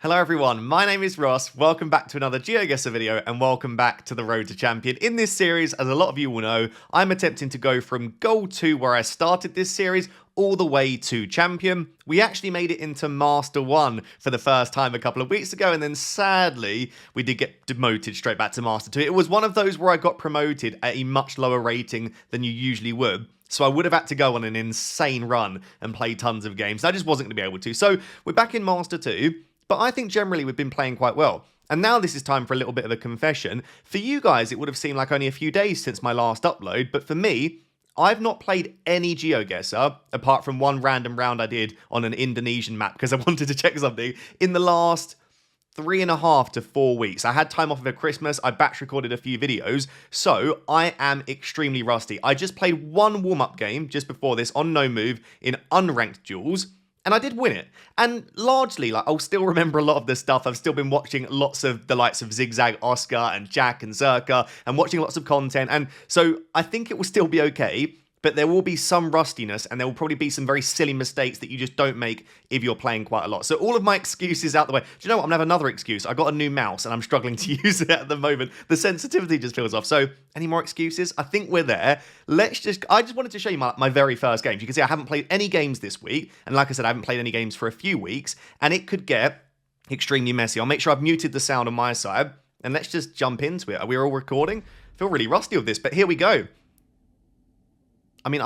Hello everyone, my name is Ross, welcome back to another GeoGuessr video and welcome back to the Road to Champion. In this series, as a lot of you will know, I'm attempting to go from Gold 2 where I started this series all the way to Champion. We actually made it into Master 1 for the first time a couple of weeks ago, and then sadly, we did get demoted straight back to Master 2. It was one of those where I got promoted at a much lower rating than you usually would. So I would have had to go on an insane run and play tons of games. I just wasn't going to be able to. So we're back in Master 2. But I think generally we've been playing quite well. And now this is time for a little bit of a confession. For you guys, it would have seemed like only a few days since my last upload. But for me, I've not played any GeoGuessr, apart from one random round I did on an Indonesian map because I wanted to check something, in the last 3.5 to 4 weeks. I had time off over Christmas, I batch recorded a few videos, so I am extremely rusty. I just played one warm-up game just before this on No Move in unranked duels, and I did win it. And largely, I'll still remember a lot of the stuff. I've still been watching lots of the likes of Zigzag, Oscar, and Jack, and Zerka, and watching lots of content. And so I think it will still be okay, but there will be some rustiness, and there will probably be some very silly mistakes that you just don't make if you're playing quite a lot. So all of my excuses out the way. Do you know what? I'm going to have another excuse. I got a new mouse, and I'm struggling to use it at the moment. The sensitivity just feels off. So any more excuses? I think we're there. I just wanted to show you my very first games. You can see I haven't played any games this week, and like I said, I haven't played any games for a few weeks, and it could get extremely messy. I'll make sure I've muted the sound on my side, and let's just jump into it. Are we all recording? I feel really rusty with this, but here we go. I mean,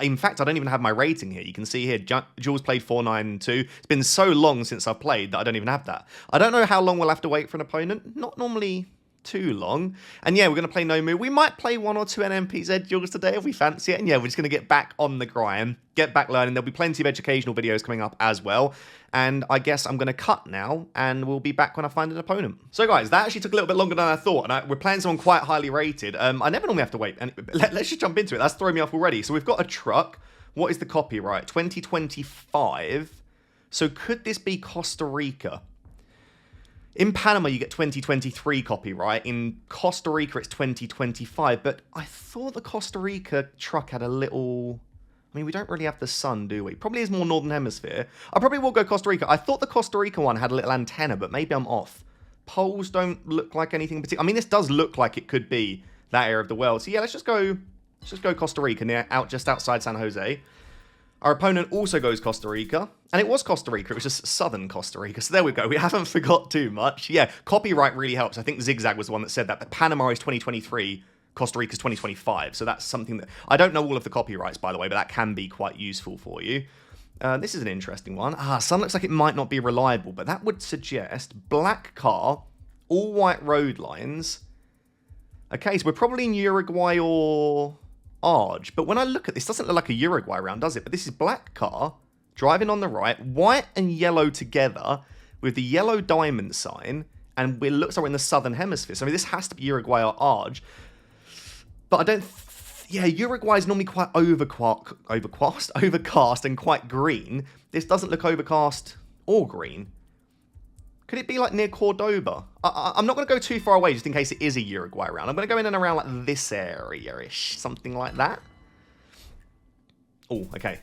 in fact, I don't even have my rating here. You can see here, Jules played 492. It's been so long since I've played that I don't even have that. I don't know how long we'll have to wait for an opponent. Not normally too long. And yeah, we're going to play No Move. We might play 1 or 2 NMPZ duels today if we fancy it. And yeah, we're just going to get back on the grind, get back learning. There'll be plenty of educational videos coming up as well. And I guess I'm going to cut now, and we'll be back when I find an opponent. So guys, that actually took a little bit longer than I thought, and we're playing someone quite highly rated. I never normally have to wait. And let's just jump into it. That's throwing me off already. So we've got a truck. What is the copyright? 2025. So could this be Costa Rica? In Panama, you get 2023 copyright. In Costa Rica, it's 2025. But I thought the Costa Rica truck had a little... I mean, we don't really have the sun, do we? Probably is more Northern Hemisphere. I probably will go Costa Rica. I thought the Costa Rica one had a little antenna, but maybe I'm off. Poles don't look like anything particular. I mean, this does look like it could be that area of the world. So yeah, let's just go Costa Rica, just outside San Jose. Our opponent also goes Costa Rica, and it was Costa Rica. It was just southern Costa Rica. So there we go. We haven't forgot too much. Yeah, copyright really helps. I think Zigzag was the one that said that. But Panama is 2023. Costa Rica's 2025, so that's something that... I don't know all of the copyrights, by the way, but that can be quite useful for you. This is an interesting one. Sun looks like it might not be reliable, but that would suggest black car, all white road lines. Okay, so we're probably in Uruguay or Arge, but when I look at this, it doesn't look like a Uruguay round, does it? But this is black car, driving on the right, white and yellow together, with the yellow diamond sign, and it looks like we're in the southern hemisphere. So I mean, this has to be Uruguay or Arge. But I don't... Yeah, Uruguay is normally quite overcast and quite green. This doesn't look overcast or green. Could it be like near Cordoba? I'm not going to go too far away just in case it is a Uruguay round. I'm going to go in and around like this area-ish. Something like that. Oh, okay.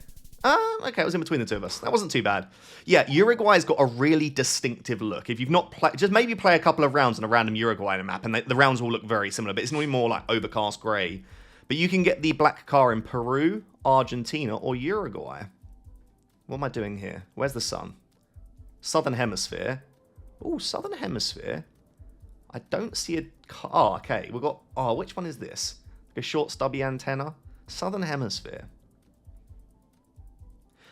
Okay, it was in between the two of us. That wasn't too bad. Yeah, Uruguay's got a really distinctive look. If you've not played, just maybe play a couple of rounds on a random Uruguay map, and the rounds will look very similar, but it's normally more like overcast grey. But you can get the black car in Peru, Argentina, or Uruguay. What am I doing here? Where's the sun? Southern Hemisphere. Oh, Southern Hemisphere. I don't see a car. Oh, okay. We've got... Oh, which one is this? Like a short, stubby antenna? Southern Hemisphere.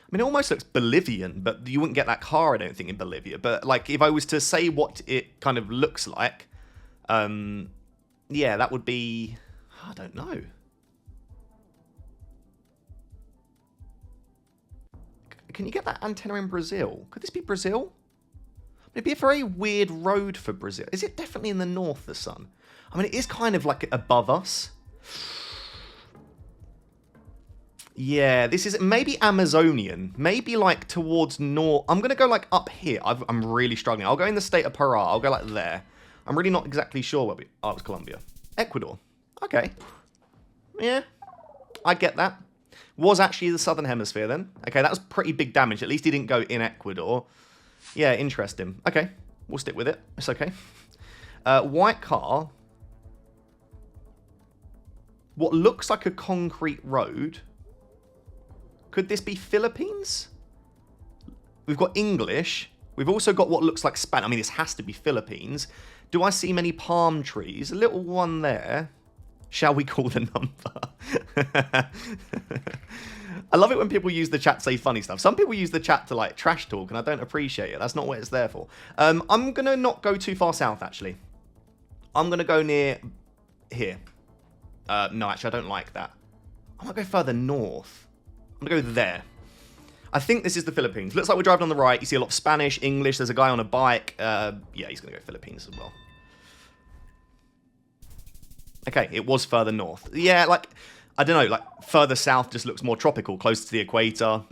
I mean, it almost looks Bolivian, but you wouldn't get that car, I don't think, in Bolivia. But, like, if I was to say what it kind of looks like, yeah, that would be... I don't know. Can you get that antenna in Brazil? Could this be Brazil? It'd be a very weird road for Brazil. Is it definitely in the north, the sun? I mean, it is kind of like above us. Yeah, this is maybe Amazonian. Maybe like towards north. I'm going to go like up here. I'm really struggling. I'll go in the state of Pará. I'll go like there. I'm really not exactly sure where we... Oh, it was Colombia. Ecuador. Okay. Yeah, I get that. Was actually the southern hemisphere then. Okay, that was pretty big damage. At least he didn't go in Ecuador. Yeah, interesting. Okay, we'll stick with it. It's okay. White car. What looks like a concrete road. Could this be Philippines? We've got English. We've also got what looks like Spanish. I mean, this has to be Philippines. Do I see many palm trees? A little one there. Shall we call the number? I love it when people use the chat to say funny stuff. Some people use the chat to like trash talk, and I don't appreciate it. That's not what it's there for. I'm going to not go too far south, actually. I'm going to go near here. No, actually, I don't like that. I'm going to go further north. I'm going to go there. I think this is the Philippines. Looks like we're driving on the right. You see a lot of Spanish, English. There's a guy on a bike. Yeah, he's going to go Philippines as well. Okay, it was further north. Yeah, like, I don't know, like, further south just looks more tropical, closer to the equator.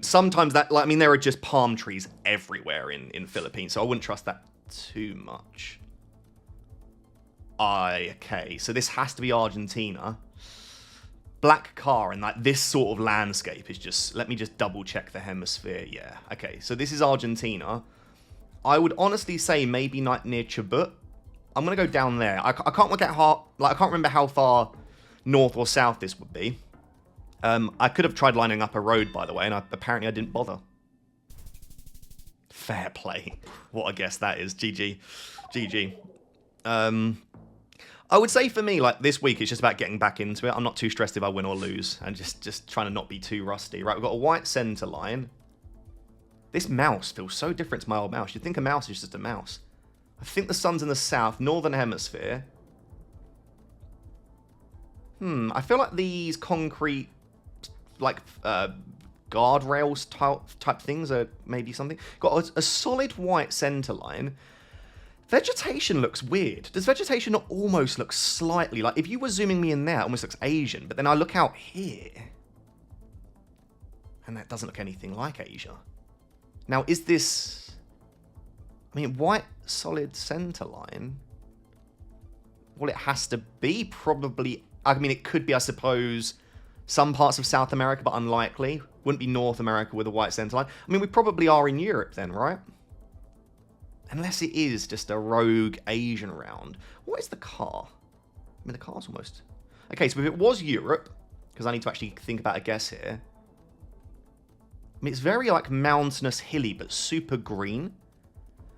Sometimes that, like, I mean, there are just palm trees everywhere in Philippines, so I wouldn't trust that too much. Okay, so this has to be Argentina. Black car and like this sort of landscape is just, let me just double check the hemisphere. Yeah, okay, so this is Argentina. I would honestly say maybe not near Chubut. I'm gonna go down there. I can't work out how, like, I can't remember how far north or south this would be. I could have tried lining up a road, by the way, and apparently I didn't bother. Fair play. What a guess that is. GG. GG. I would say for me, like, this week, it's just about getting back into it. I'm not too stressed if I win or lose, and just trying to not be too rusty. Right, we've got a white center line. This mouse feels so different to my old mouse. You'd think a mouse is just a mouse. I think the sun's in the south, northern hemisphere. I feel like these concrete, like, guardrails type things are maybe something. Got a solid white center line. Vegetation looks weird. Does vegetation not almost look slightly like, if you were zooming me in there, it almost looks Asian, but then I look out here, and that doesn't look anything like Asia. Now, is this, I mean, white solid center line? Well, it has to be probably, I mean, it could be, I suppose, some parts of South America, but unlikely. Wouldn't be North America with a white center line. I mean, we probably are in Europe then, right? Unless it is just a rogue Asian round. What is the car? I mean, the car's almost... Okay, so if it was Europe, because I need to actually think about a guess here. I mean, it's very, like, mountainous, hilly, but super green.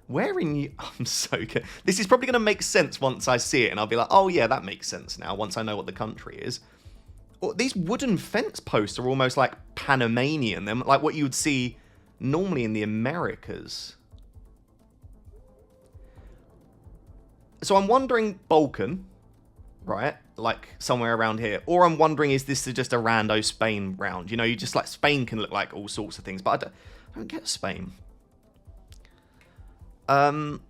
Where in... I'm so good. This is probably going to make sense once I see it, and I'll be like, oh, yeah, that makes sense now, once I know what the country is. Well, these wooden fence posts are almost, like, Panamanian. They're like what you would see normally in the Americas. So I'm wondering Balkan, right? Like somewhere around here. Or I'm wondering, is this just a rando Spain round? You know, you just like, Spain can look like all sorts of things, but I don't get Spain. Well,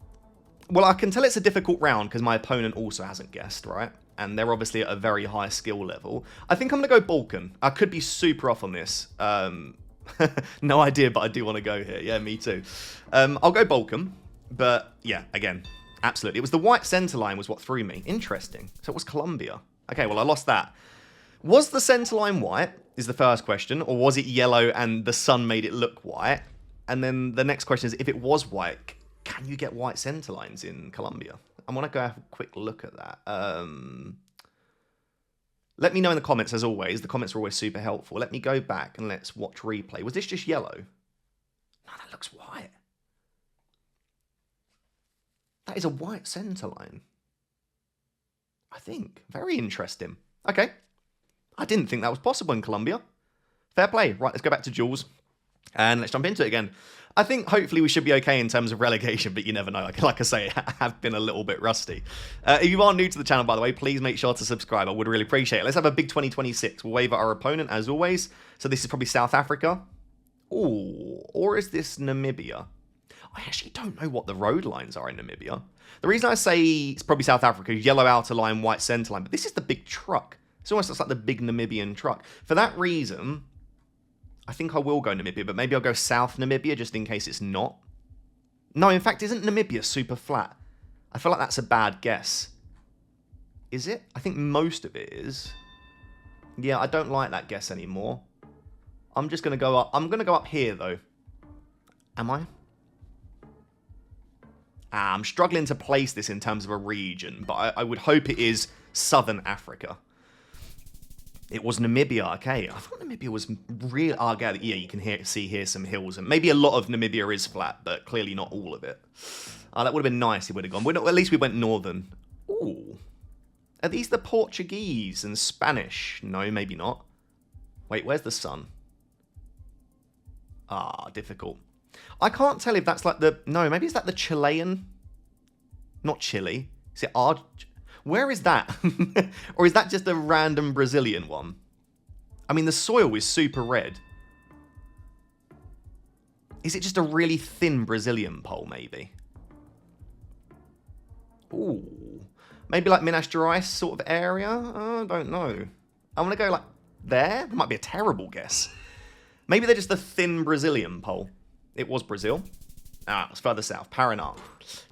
I can tell it's a difficult round because my opponent also hasn't guessed, right? And they're obviously at a very high skill level. I think I'm going to go Balkan. I could be super off on this. No idea, but I do want to go here. Yeah, me too. I'll go Balkan. But yeah, again... Absolutely. It was the white center line was what threw me. Interesting. So it was Colombia. Okay, well, I lost that. Was the center line white, is the first question, or was it yellow and the sun made it look white? And then the next question is, if it was white, can you get white center lines in Colombia? I want to go have a quick look at that. Let me know in the comments, as always. The comments are always super helpful. Let me go back and let's watch replay. Was this just yellow? No, that looks white. That is a white center line. I think. Very interesting. Okay. I didn't think that was possible in Colombia. Fair play. Right, let's go back to Duels. And let's jump into it again. I think hopefully we should be okay in terms of relegation, but you never know. Like I say, I have been a little bit rusty. If you are new to the channel, by the way, please make sure to subscribe. I would really appreciate it. Let's have a big 2026. We'll wave at our opponent, as always. So this is probably South Africa. Ooh, or is this Namibia? I actually don't know what the road lines are in Namibia. The reason I say it's probably South Africa is yellow outer line, white center line. But this is the big truck. It almost looks like the big Namibian truck. For that reason, I think I will go Namibia. But maybe I'll go South Namibia just in case it's not. No, in fact, isn't Namibia super flat? I feel like that's a bad guess. Is it? I think most of it is. Yeah, I don't like that guess anymore. I'm just going to go up. I'm going to go up here, though. Am I? I'm struggling to place this in terms of a region, but I would hope it is Southern Africa. It was Namibia, okay. I thought Namibia was real. Oh, yeah, you can see here some hills, and maybe a lot of Namibia is flat, but clearly not all of it. Oh, that would have been nice if we would have gone. At least we went northern. Ooh. Are these the Portuguese and Spanish? No, maybe not. Wait, where's the sun? Ah, difficult. I can't tell if that's like the... No, maybe is that the Chilean? Not Chile. Is it Where is that? Or is that just a random Brazilian one? I mean, the soil is super red. Is it just a really thin Brazilian pole, maybe? Ooh. Maybe like Minas Gerais sort of area? I don't know. I want to go like there. That might be a terrible guess. Maybe they're just a thin Brazilian pole. It was Brazil. Ah, it's further south. Paraná.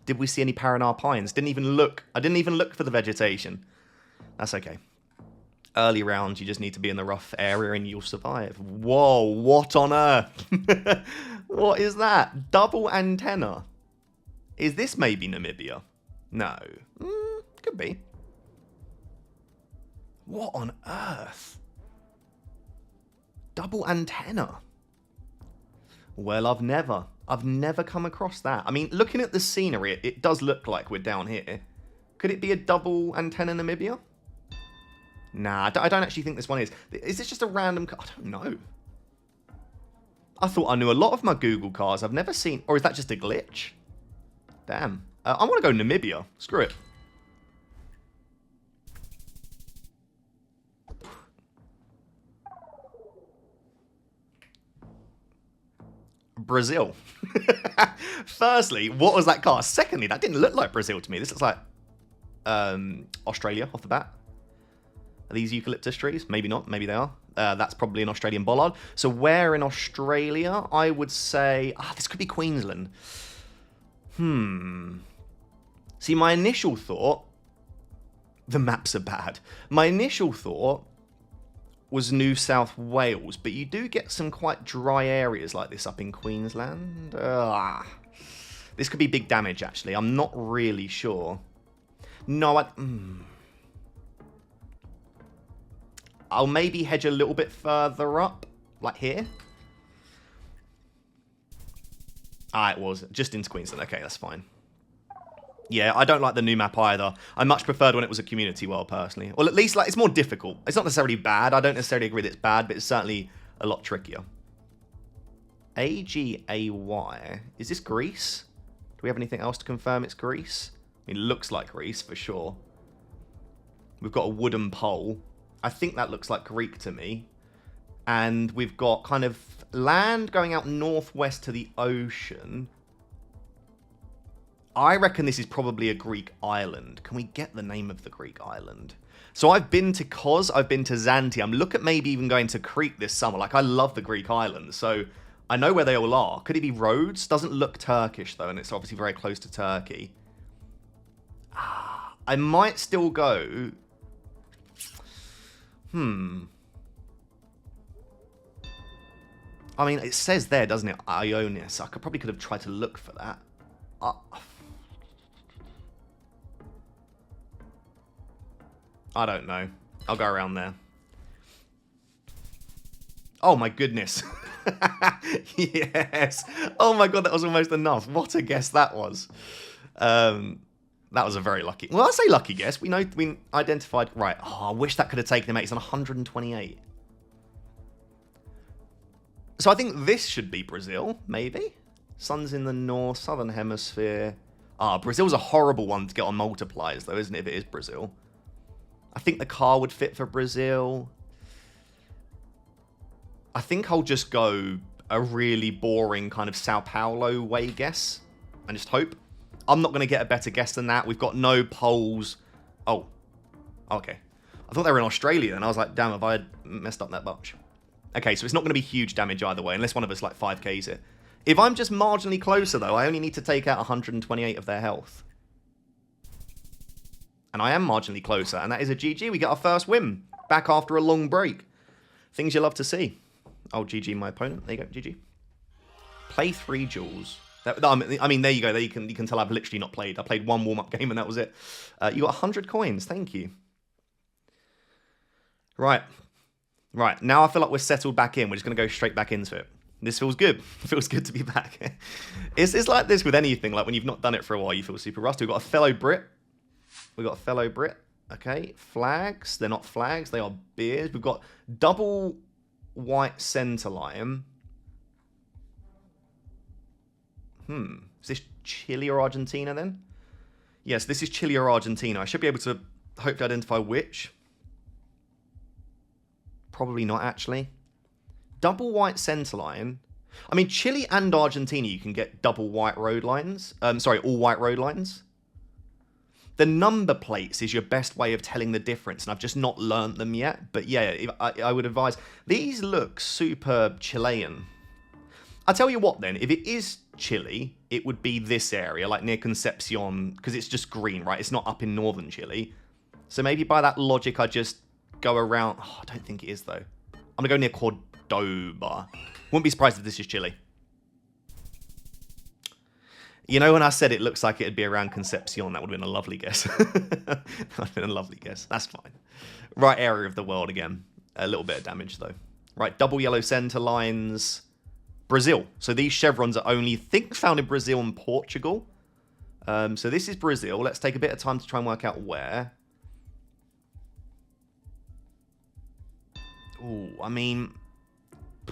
Did we see any Paraná pines? Didn't even look. I didn't even look for the vegetation. That's okay. Early rounds, you just need to be in the rough area and you'll survive. Whoa, what on earth? What is that? Double antenna. Is this maybe Namibia? No. Could be. What on earth? Double antenna. Well, I've never come across that. I mean, looking at the scenery, it does look like we're down here. Could it be a double antenna Namibia? Nah, I don't actually think this one is. Is this just a random... I don't know. I thought I knew a lot of my Google cars. I've never seen... Or is that just a glitch? Damn. I want to go Namibia. Screw it. Brazil. Firstly, what was that car? Secondly, that didn't look like Brazil to me. This looks like Australia off the bat. Are these eucalyptus trees? Maybe not. Maybe they are. That's probably an Australian bollard. So where in Australia? I would say... this could be Queensland. See, my initial thought... The maps are bad. My initial thought was New South Wales, but you do get some quite dry areas like this up in Queensland. This could be big damage, actually. I'm not really sure. No, I'll maybe hedge a little bit further up, like here. It was just into Queensland. Okay, that's fine. Yeah, I don't like the new map either. I much preferred when it was a community world, personally. Well, at least like it's more difficult. It's not necessarily bad. I don't necessarily agree that it's bad, but it's certainly a lot trickier. AGAY. Is this Greece? Do we have anything else to confirm it's Greece? I mean, it looks like Greece, for sure. We've got a wooden pole. I think that looks like Greek to me. And we've got kind of land going out northwest to the ocean. I reckon this is probably a Greek island. Can we get the name of the Greek island? So I've been to Kos, I've been to Zante. I'm looking at maybe even going to Crete this summer. Like, I love the Greek islands, so I know where they all are. Could it be Rhodes? Doesn't look Turkish, though, and it's obviously very close to Turkey. I might still go... I mean, it says there, doesn't it? Ionia, so I probably could have tried to look for that. I don't know. I'll go around there. Oh my goodness. Yes. Oh my god, that was almost enough. What a guess that was. That was a very lucky... Well, I'll say lucky guess. We identified... Right. Oh, I wish that could have taken him out. He's on 128. So I think this should be Brazil, maybe? Sun's in the north, southern hemisphere. Brazil's a horrible one to get on multipliers, though, isn't it, if it is Brazil? I think the car would fit for Brazil. I think I'll just go a really boring kind of Sao Paulo way guess. And just hope. I'm not going to get a better guess than that. We've got no poles. Oh. Okay. I thought they were in Australia, and I was like, damn, have I messed up that much? Okay, so it's not going to be huge damage either way, unless one of us like 5Ks it. If I'm just marginally closer, though, I only need to take out 128 of their health. And I am marginally closer, and that is a GG. We get our first win. Back after a long break. Things you love to see. Oh, GG my opponent. There you go, GG. Play 3 duels. I mean, there you go. There you can tell I've literally not played. I played one warm-up game and that was it. You got 100 coins. Thank you. Right. Right. Now I feel like we're settled back in. We're just going to go straight back into it. This feels good. It feels good to be back. It's like this with anything. Like when you've not done it for a while, you feel super rusty. We've got a fellow Brit. Okay. Flags. They're not flags. They are beers. We've got double white centre line. Is this Chile or Argentina then? Yes, this is Chile or Argentina. I should be able to hopefully identify which. Probably not, actually. Double white centre line. I mean, Chile and Argentina, you can get double white road lines. All white road lines. The number plates is your best way of telling the difference, and I've just not learnt them yet. But yeah, I would advise. These look super Chilean. I'll tell you what then, if it is Chile, it would be this area, like near Concepcion, because it's just green, right? It's not up in northern Chile. So maybe by that logic, I just go around. Oh, I don't think it is, though. I'm going to go near Cordoba. Wouldn't be surprised if this is Chile. You know, when I said it looks like it'd be around Concepcion, that would have been a lovely guess. That would have been a lovely guess. That's fine. Right area of the world again. A little bit of damage, though. Right, double yellow centre lines. Brazil. So these chevrons are only, I think, found in Brazil and Portugal. So this is Brazil. Let's take a bit of time to try and work out where. Oh, I mean, I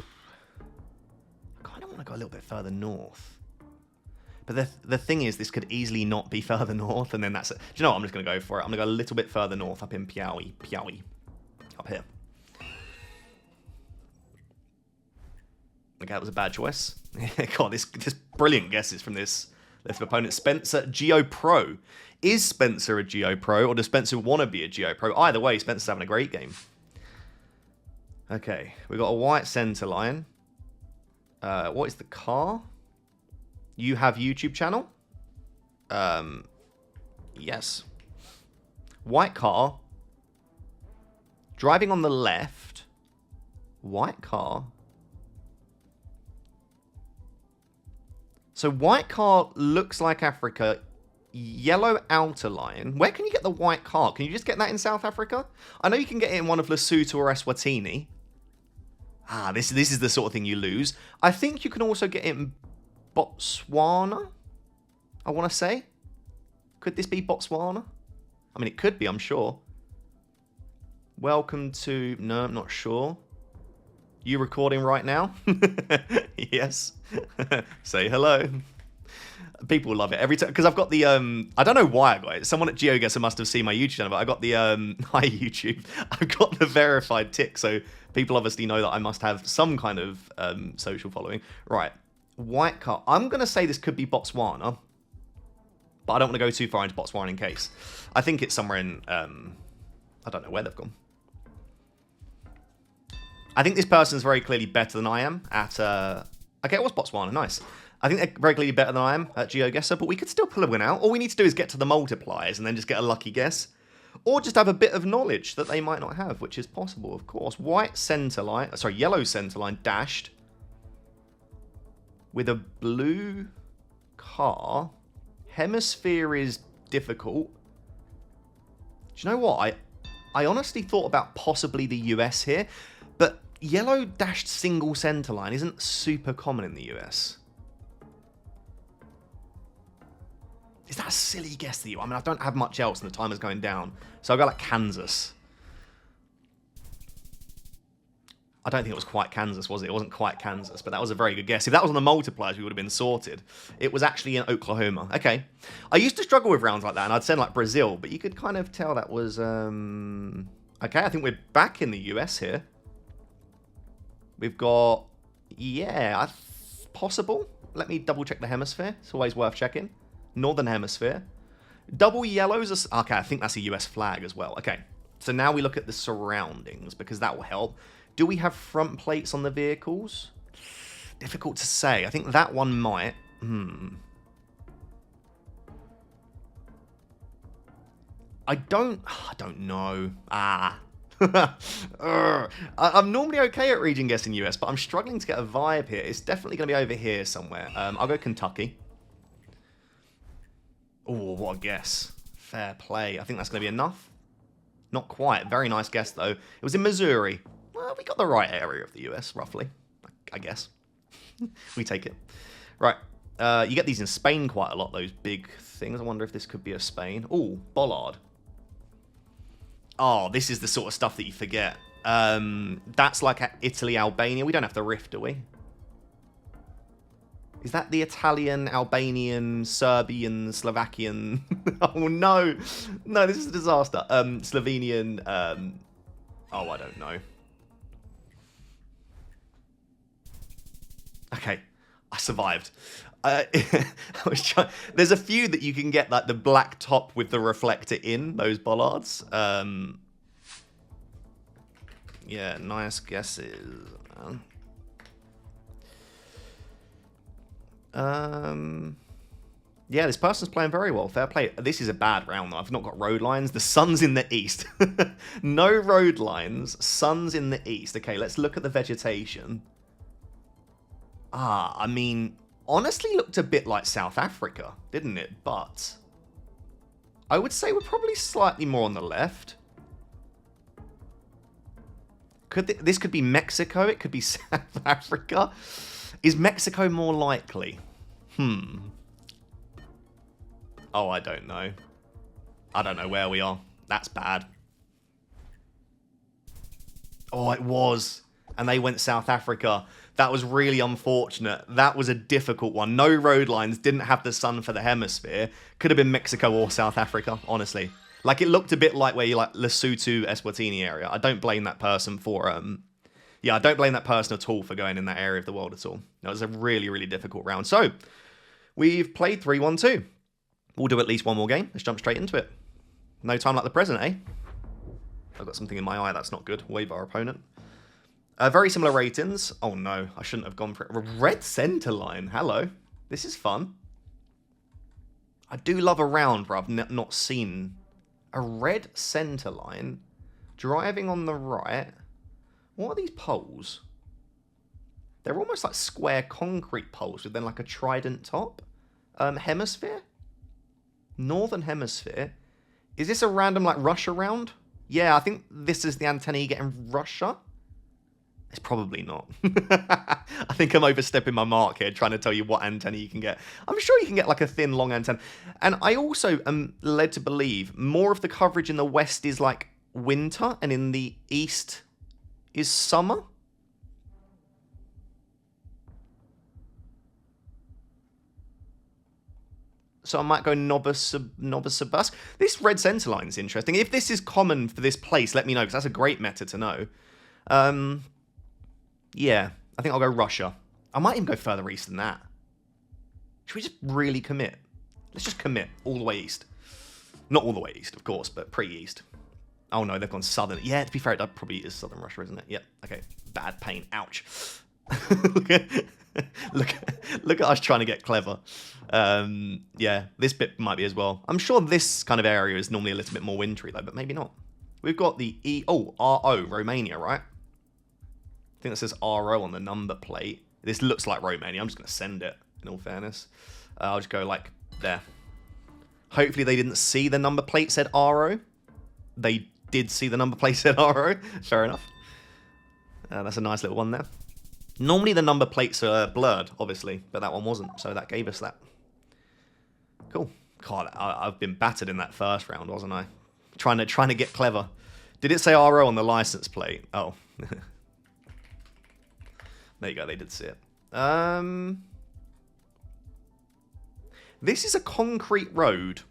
kind of want to go a little bit further north. But the thing is, this could easily not be further north, and then that's it. Do you know what? I'm just going to go for it. I'm going to go a little bit further north, up in Piauí. Up here. Okay, that was a bad choice. God, this brilliant guesses from this list of opponent. Spencer, GeoPro. Is Spencer a GeoPro, or does Spencer want to be a GeoPro? Either way, Spencer's having a great game. Okay, we've got a white centre line. What is the car? You have YouTube channel? Yes. White car. Driving on the left. White car. So white car looks like Africa. Yellow outer line. Where can you get the white car? Can you just get that in South Africa? I know you can get it in one of Lesotho or Eswatini. Ah, this is the sort of thing you lose. I think you can also get it in Botswana, I want to say. Could this be Botswana? I mean, it could be, I'm sure. Welcome to... No, I'm not sure. You recording right now? Yes. Say hello. People love it every time, because I've got the I don't know why I got it. Someone at GeoGuessr must have seen my YouTube channel, but I got the hi YouTube. I've got the verified tick, so people obviously know that I must have some kind of social following. Right, white car. I'm gonna say this could be Botswana, but I don't want to go too far into Botswana in case. I think it's somewhere in I don't know where they've gone. I think this person's very clearly better than I am at okay, it was Botswana, nice. I think they're very clearly better than I am at GeoGuessr, but we could still pull a win out. All we need to do is get to the multipliers and then just get a lucky guess. Or just have a bit of knowledge that they might not have, which is possible, of course. White centre line, sorry, yellow centre line dashed with a blue car. Hemisphere is difficult. Do you know what? I honestly thought about possibly the US here, but yellow dashed single centre line isn't super common in the US. Is that a silly guess to you? I mean, I don't have much else and the timer's going down. So I'll go like Kansas. I don't think it was quite Kansas, was it? It wasn't quite Kansas, but that was a very good guess. If that was on the multipliers, we would have been sorted. It was actually in Oklahoma. Okay. I used to struggle with rounds like that, and I'd said like Brazil, but you could kind of tell that was... Okay, I think we're back in the US here. We've got... Yeah, possible. Let me double check the hemisphere. It's always worth checking. Northern Hemisphere. Double yellows are... Okay, I think that's a US flag as well. Okay, so now we look at the surroundings, because that will help. Do we have front plates on the vehicles? Difficult to say. I think that one might. I don't know. I'm normally okay at region guessing US, but I'm struggling to get a vibe here. It's definitely going to be over here somewhere. I'll go Kentucky. Oh, what a guess. Fair play. I think that's going to be enough. Not quite. Very nice guess, though. It was in Missouri. Well, we got the right area of the US, roughly. I guess. We take it. Right. You get these in Spain quite a lot, those big things. I wonder if this could be a Spain. Oh, bollard. Oh, this is the sort of stuff that you forget. That's like Italy, Albania. We don't have the rift, do we? Is that the Italian, Albanian, Serbian, Slovakian? Oh, no. No, this is a disaster. Slovenian. Oh, I don't know. Okay. I survived. I was trying. There's a few that you can get, like the black top with the reflector in, those bollards. Yeah, nice guesses. Yeah, this person's playing very well. Fair play. This is a bad round, though. I've not got road lines. The sun's in the east. No road lines. Sun's in the east. Okay, let's look at the vegetation. Ah, I mean, honestly looked a bit like South Africa, didn't it? But I would say we're probably slightly more on the left. This could be Mexico. It could be South Africa. Is Mexico more likely? Oh, I don't know. I don't know where we are. That's bad. Oh, it was. And they went South Africa. That was really unfortunate. That was a difficult one. No road lines, didn't have the sun for the hemisphere. Could have been Mexico or South Africa, honestly. Like, it looked a bit like where you like Lesotho, Eswatini area. I don't blame that person for, yeah, I don't blame that person at all for going in that area of the world at all. That was a really, really difficult round. So, we've played 3-1-2. We'll do at least one more game. Let's jump straight into it. No time like the present, eh? I've got something in my eye. That's not good. Wave our opponent. Very similar ratings. Oh, no. I shouldn't have gone for it. Red center line. Hello. This is fun. I do love a round where I've not seen a red center line. Driving on the right. What are these poles? They're almost like square concrete poles with then like a trident top. Hemisphere? Northern hemisphere. Is this a random like Russia round? Yeah, I think this is the antenna you get in Russia. It's probably not. I think I'm overstepping my mark here trying to tell you what antenna you can get. I'm sure you can get like a thin, long antenna. And I also am led to believe more of the coverage in the west is like winter and in the east is summer. So I might go Novosibirsk. This red center line is interesting. If this is common for this place, let me know, because that's a great meta to know. Yeah, I think I'll go Russia. I might even go further east than that. Should we just really commit? Let's just commit all the way east. Not all the way east, of course, but pretty east. Oh no, they've gone southern. Yeah, to be fair, that probably is southern Russia, isn't it? Yep, okay. Bad pain. Ouch. look at us trying to get clever. Yeah, this bit might be as well. I'm sure this kind of area is normally a little bit more wintry, though, but maybe not. We've got the RO, Romania, right? I think that says RO on the number plate. This looks like Romania. I'm just going to send it, in all fairness. I'll just go, like, there. Hopefully they didn't see the number plate said RO. They did see the number plate said RO. Fair enough. That's a nice little one there. Normally the number plates are blurred, obviously, but that one wasn't, so that gave us that. Cool. God, I've been battered in that first round, wasn't I? Trying to get clever. Did it say RO on the license plate? Oh. There you go, they did see it. This is a concrete road.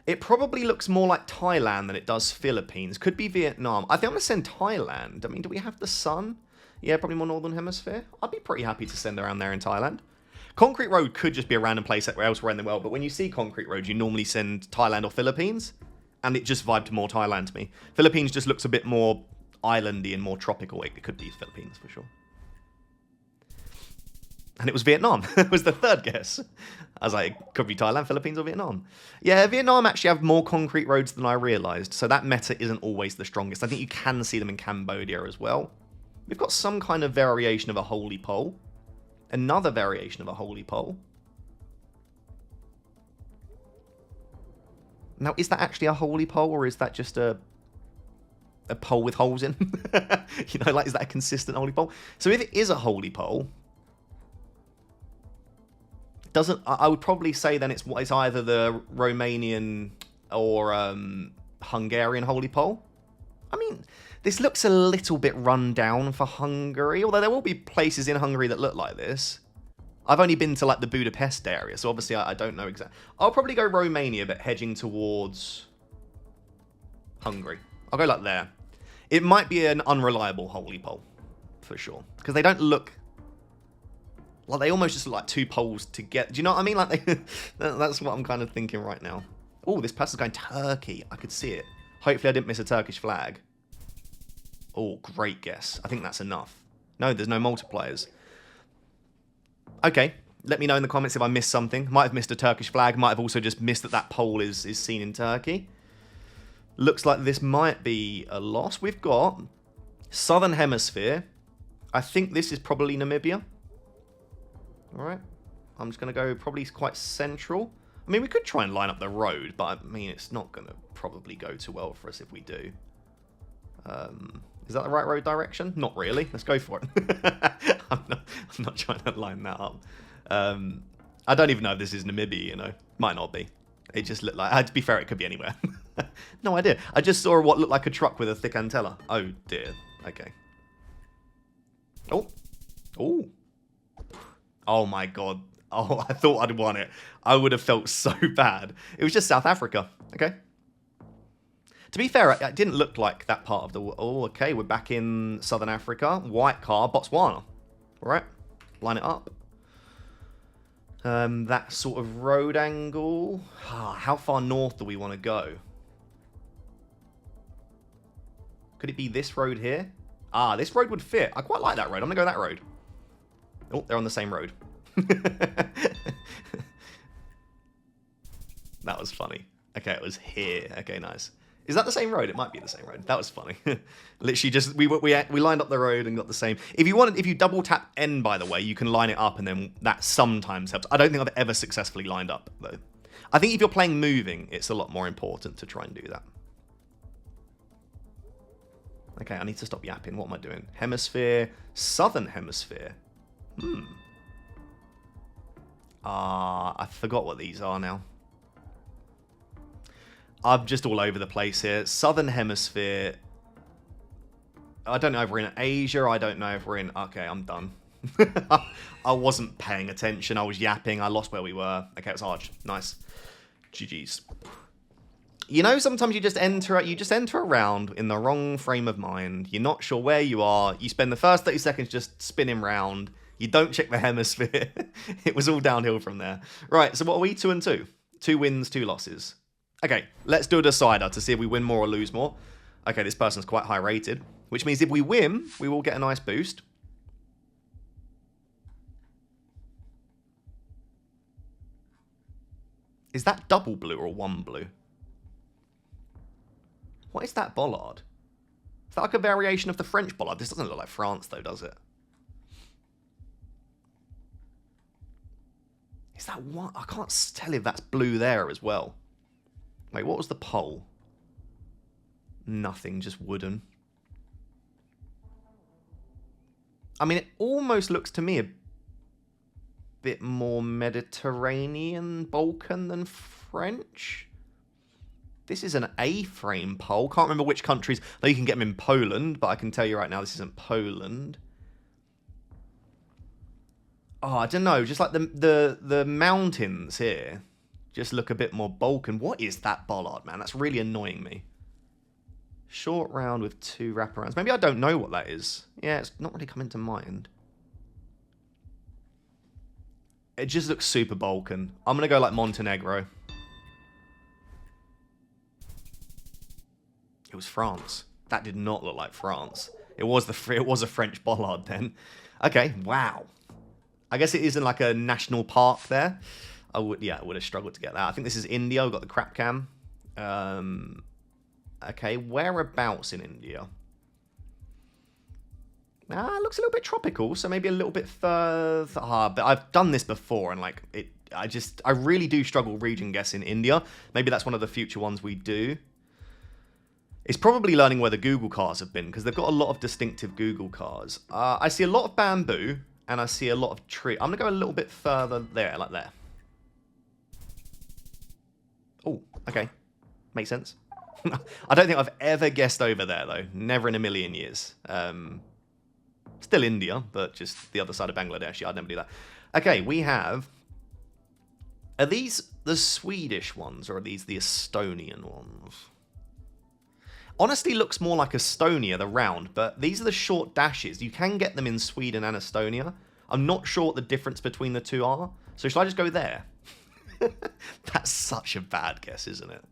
It probably looks more like Thailand than it does Philippines. Could be Vietnam. I think I'm going to send Thailand. I mean, do we have the sun? Yeah, probably more northern hemisphere. I'd be pretty happy to send around there in Thailand. Concrete road could just be a random place elsewhere in the world, but when you see concrete road, you normally send Thailand or Philippines, and it just vibed more Thailand to me. Philippines just looks a bit more islandy and more tropical. It could be Philippines for sure. And it was Vietnam. It was the third guess. I was like, could be Thailand, Philippines, or Vietnam. Yeah, Vietnam actually have more concrete roads than I realised, so that meta isn't always the strongest. I think you can see them in Cambodia as well. We've got some kind of variation of a holy pole. Another variation of a holy pole. Now, is that actually a holy pole, or is that just a pole with holes in? You know, like, is that a consistent holy pole? So if it is a holy pole, I would probably say then it's either the Romanian or Hungarian holy pole. I mean, this looks a little bit run down for Hungary, although there will be places in Hungary that look like this. I've only been to, like, the Budapest area, so obviously I don't know exactly. I'll probably go Romania, but hedging towards Hungary. I'll go like there. It might be an unreliable holy pole, for sure. Because they don't look... Like, they almost just look like two poles together. Do you know what I mean? Like, that's what I'm kind of thinking right now. Oh, this person's going Turkey. I could see it. Hopefully I didn't miss a Turkish flag. Oh, great guess. I think that's enough. No, there's no multipliers. Okay, let me know in the comments if I missed something. Might have missed a Turkish flag. Might have also just missed that pole is seen in Turkey. Looks like this might be a loss. We've got Southern Hemisphere. I think this is probably Namibia. Alright. I'm just going to go probably quite central. I mean, we could try and line up the road, but I mean, it's not going to probably go too well for us if we do. Is that the right road direction? Not really. Let's go for it. I'm not trying to line that up. I don't even know if this is Namibia, you know. Might not be. It just looked like... to be fair, it could be anywhere. No idea. I just saw what looked like a truck with a thick antella. Oh, dear. Okay. Oh. Oh. Oh, my God. Oh, I thought I'd won it. I would have felt so bad. It was just South Africa. Okay. To be fair, it didn't look like that part of the... Oh, okay, we're back in Southern Africa. White car, Botswana. All right, line it up. That sort of road angle. How far north do we want to go? Could it be this road here? This road would fit. I quite like that road. I'm going to go that road. Oh, they're on the same road. That was funny. Okay, it was here. Okay, nice. Is that the same road? It might be the same road. That was funny. Literally, just we lined up the road and got the same. If you double tap N, by the way, you can line it up, and then that sometimes helps. I don't think I've ever successfully lined up though. I think if you're playing moving, it's a lot more important to try and do that. Okay, I need to stop yapping. What am I doing? Hemisphere, Southern Hemisphere. I forgot what these are now. I'm just all over the place here. Southern Hemisphere. I don't know if we're in Asia. I don't know if we're in... Okay, I'm done. I wasn't paying attention. I was yapping. I lost where we were. Okay, it's Arch. Nice. GG's. You know, sometimes you just enter a round in the wrong frame of mind. You're not sure where you are. You spend the first 30 seconds just spinning round. You don't check the hemisphere. It was all downhill from there. Right, so what are we? 2 and 2. 2 wins, 2 losses. Okay, let's do a decider to see if we win more or lose more. Okay, this person's quite high rated, which means if we win, we will get a nice boost. Is that double blue or 1 blue? What is that bollard? Is that like a variation of the French bollard? This doesn't look like France though, does it? Is that one? I can't tell if that's blue there as well. Wait, what was the pole? Nothing, just wooden. I mean, it almost looks to me a bit more Mediterranean, Balkan than French. This is an A-frame pole. Can't remember which countries. Though you can get them in Poland, but I can tell you right now this isn't Poland. Oh, I don't know. Just like the mountains here just look a bit more Balkan. What is that bollard, man? That's really annoying me. Short round with 2 wraparounds. Maybe I don't know what that is. Yeah, it's not really coming to mind. It just looks super Balkan. I'm going to go like Montenegro. It was France. That did not look like France. It was a French bollard then. Okay, wow. I guess it isn't like a national park there. I would have struggled to get that. I think this is India. We've got the crap cam. Okay, whereabouts in India? It looks a little bit tropical, so maybe a little bit further. But I've done this before, and like it I really do struggle region guessing India. Maybe that's one of the future ones we do. It's probably learning where the Google cars have been, because they've got a lot of distinctive Google cars. I see a lot of bamboo, and I see a lot of tree. I'm going to go a little bit further there, like there. Oh, okay. Makes sense. I don't think I've ever guessed over there, though. Never in a million years. Still India, but just the other side of Bangladesh. Yeah, I'd never do that. Okay, we have... Are these the Swedish ones, or are these the Estonian ones? Honestly, looks more like Estonia, the round, but these are the short dashes. You can get them in Sweden and Estonia. I'm not sure what the difference between the two are. So shall I just go there? That's such a bad guess, isn't it?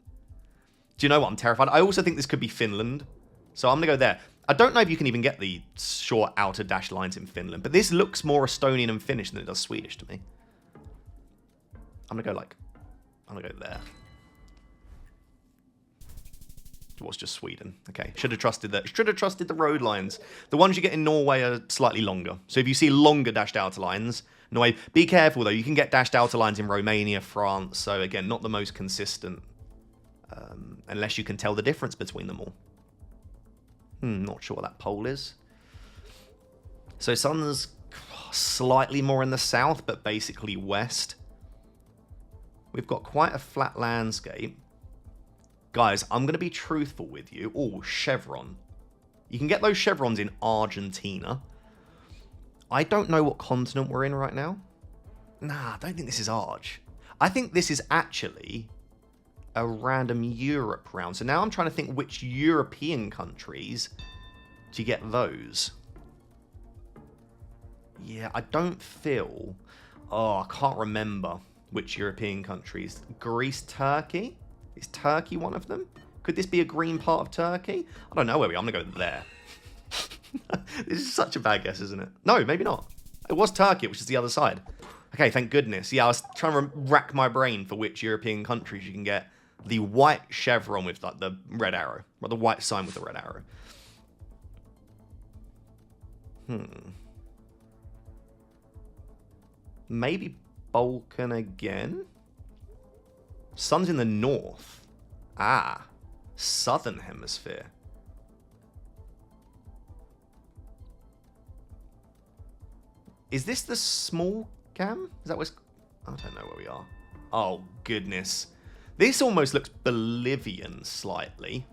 Do you know what? I'm terrified. I also think this could be Finland. So I'm going to go there. I don't know if you can even get the short outer dash lines in Finland, but this looks more Estonian and Finnish than it does Swedish to me. I'm going to go I'm going to go there. It was just Sweden. Okay, should have trusted that. Should have trusted the road lines. The ones you get in Norway are slightly longer. So if you see longer dashed outer lines, Norway, be careful though. You can get dashed outer lines in Romania, France. So again, not the most consistent, unless you can tell the difference between them all. Not sure what that pole is. So sun's slightly more in the south, but basically west. We've got quite a flat landscape. Guys, I'm going to be truthful with you. Oh, chevron. You can get those chevrons in Argentina. I don't know what continent we're in right now. Nah, I don't think this is Arge. I think this is actually a random Europe round. So now I'm trying to think which European countries do you get those. Yeah, I don't feel... Oh, I can't remember which European countries. Greece, Turkey? Is Turkey one of them? Could this be a green part of Turkey? I don't know where we are. I'm going to go there. This is such a bad guess, isn't it? No, maybe not. It was Turkey, which is the other side. Okay, thank goodness. Yeah, I was trying to rack my brain for which European countries you can get the white chevron with like the red arrow. Or the white sign with the red arrow. Maybe Balkan again? Sun's in the north. Ah, southern hemisphere. Is this the small cam? Is that what's... I don't know where we are. Oh, goodness. This almost looks Bolivian slightly.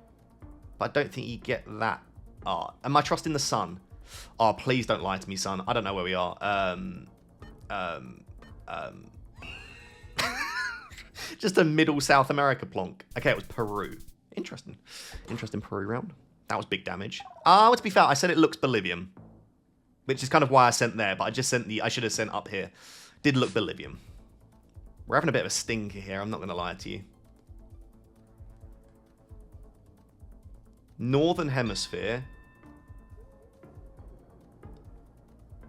But I don't think you get that art. Am I trusting the sun? Oh, please don't lie to me, son. I don't know where we are. Just a middle South America plonk. Okay, it was Peru. Interesting. Interesting Peru round. That was big damage. To be fair, I said it looks Bolivian. Which is kind of why I sent there, but I just sent I should have sent up here. Did look Bolivian. We're having a bit of a stinker here, I'm not going to lie to you. Northern Hemisphere.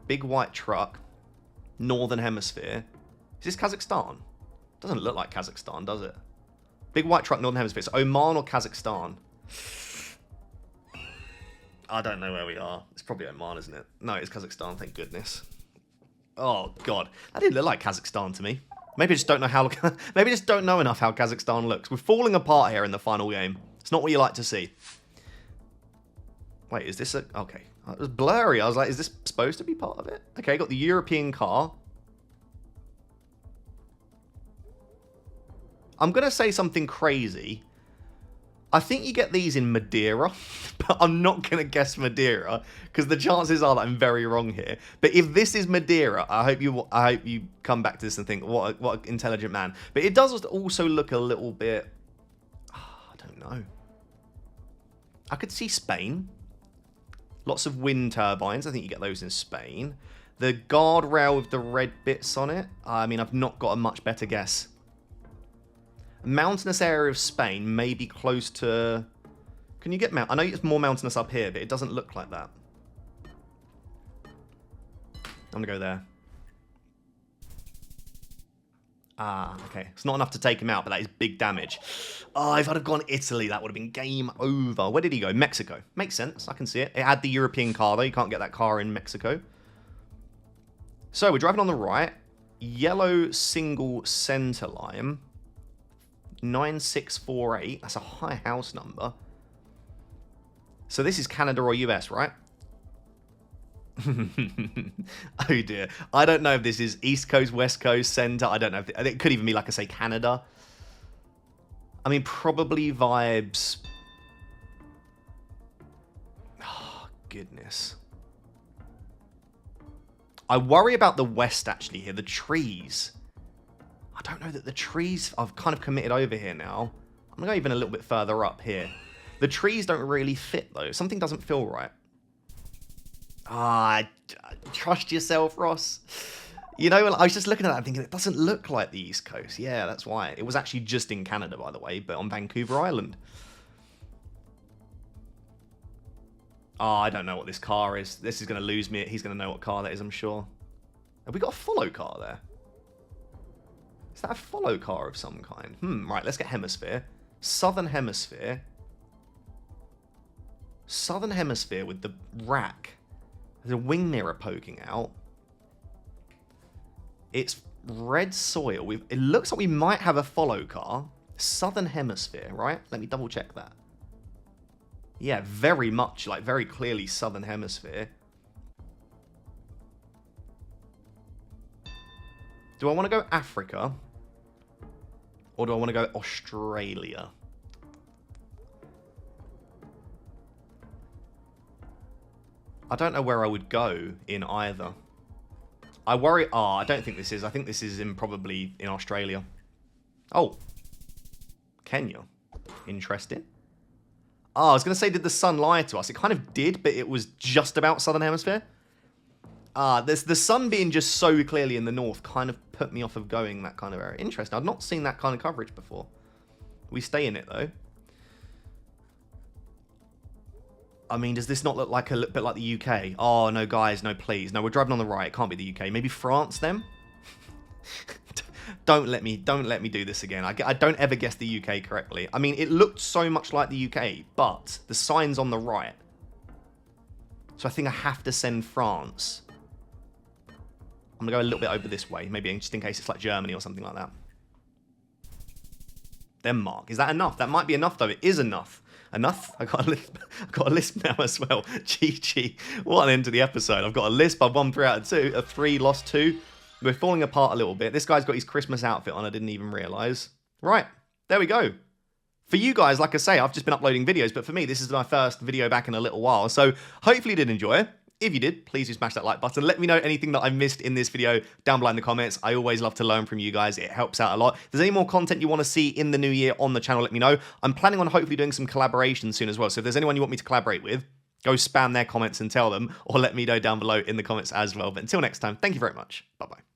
Big white truck. Northern Hemisphere. Is this Kazakhstan? Doesn't look like Kazakhstan, does it? Big white truck, Northern Hemisphere. So Oman or Kazakhstan? I don't know where we are. It's probably Oman, isn't it? No, it's Kazakhstan, thank goodness. Oh, God. That didn't look like Kazakhstan to me. Maybe I just don't know how... Maybe I just don't know enough how Kazakhstan looks. We're falling apart here in the final game. It's not what you like to see. Wait, is this a... Okay. It was blurry. I was like, is this supposed to be part of it? Okay, got the European car. I'm going to say something crazy. I think you get these in Madeira, but I'm not going to guess Madeira because the chances are that I'm very wrong here. But if this is Madeira, I hope you come back to this and think, what an intelligent man. But it does also look a little bit... I don't know. I could see Spain. Lots of wind turbines. I think you get those in Spain. The guardrail with the red bits on it. I mean, I've not got a much better guess. Mountainous area of Spain may be close to... Can you get... I know it's more mountainous up here, but it doesn't look like that. I'm going to go there. Ah, okay. It's not enough to take him out, but that is big damage. Oh, if I'd have gone Italy, that would have been game over. Where did he go? Mexico. Makes sense. I can see it. It had the European car, though. You can't get that car in Mexico. So, we're driving on the right. yellow single center line. 9648. That's a high house number. So this is Canada or US, right? Oh dear. I don't know if this is East Coast, West Coast, center. I don't know. If it could even be, like I say, Canada. I mean, probably vibes. Oh, goodness. I worry about the west, actually, here. The trees. I don't know that the trees... I've kind of committed over here now. I'm going to go even a little bit further up here. The trees don't really fit, though. Something doesn't feel right. Ah, trust yourself, Ross. You know, I was just looking at that and thinking, it doesn't look like the East Coast. Yeah, that's why. It was actually just in Canada, by the way, but on Vancouver Island. Oh, I don't know what this car is. This is going to lose me. He's going to know what car that is, I'm sure. Have we got a follow car there? Is that a follow car of some kind? Right, let's get hemisphere. Southern hemisphere. Southern hemisphere with the rack. There's a wing mirror poking out. It's red soil. It looks like we might have a follow car. Southern hemisphere, right? Let me double check that. Yeah, very much, like very clearly Southern hemisphere. Do I want to go Africa? Or do I want to go Australia? I don't know where I would go in either. I worry... Oh, I don't think this is. I think this is probably in Australia. Oh. Kenya. Interesting. Oh, I was going to say, did the sun lie to us? It kind of did, but it was just about Southern Hemisphere. The sun being just so clearly in the north kind of put me off of going that kind of area. Interesting. I've not seen that kind of coverage before. We stay in it, though. I mean, does this not look like a little bit like the UK? Oh, no, guys, no, please. No, we're driving on the right. It can't be the UK. Maybe France, then? Don't let me do this again. I don't ever guess the UK correctly. I mean, it looked so much like the UK, but the sign's on the right. So I think I have to send France. I'm going to go a little bit over this way, maybe just in case it's like Germany or something like that. Denmark. Is that enough? That might be enough, though. It is enough. Enough? I got a lisp now as well. GG. What an end to the episode. I've got a lisp. I've won 3 out of 2. A 3, lost 2. We're falling apart a little bit. This guy's got his Christmas outfit on. I didn't even realise. Right. There we go. For you guys, like I say, I've just been uploading videos. But for me, this is my first video back in a little while. So hopefully you did enjoy it. If you did, please do smash that like button. Let me know anything that I missed in this video down below in the comments. I always love to learn from you guys. It helps out a lot. If there's any more content you want to see in the new year on the channel, let me know. I'm planning on hopefully doing some collaborations soon as well. So if there's anyone you want me to collaborate with, go spam their comments and tell them, or let me know down below in the comments as well. But until next time, thank you very much. Bye-bye.